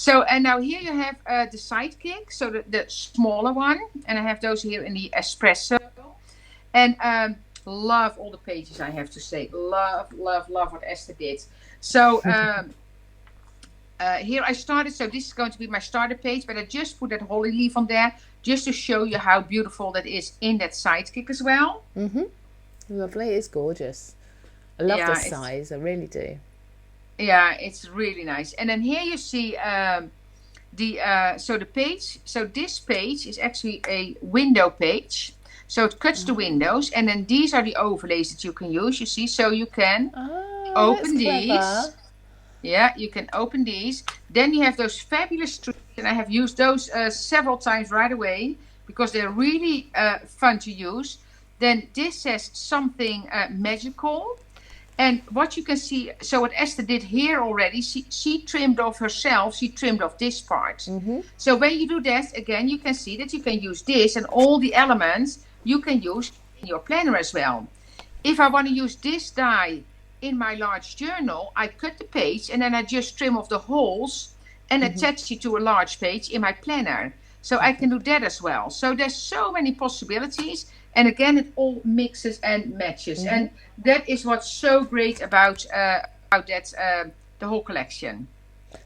So, and now here you have the Sidekick, so the smaller one, and I have those here in the espresso. And love all the pages, I have to say. Love, love, love what Esther did. So here I started. So this is going to be my starter page, but I just put that holly leaf on there just to show you how beautiful that is in that Sidekick as well. Lovely. It's gorgeous. I love the size. I really do. Yeah, it's really nice. And then here you see the page. So this page is actually a window page. So it cuts the windows, and then these are the overlays that you can use. You see, so you can open these. Yeah, you can open these. Then you have those fabulous streaks, and I have used those several times right away because they're really fun to use. Then this says something magical. And what you can see, so what Esther did here already, she trimmed off herself, she trimmed off this part. So when you do that, again, you can see that you can use this and all the elements you can use in your planner as well. If I want to use this die in my large journal, I cut the page and then I just trim off the holes and attach it to a large page in my planner. So I can do that as well. So there's so many possibilities. And again, it all mixes and matches. And that is what's so great about that, the whole collection.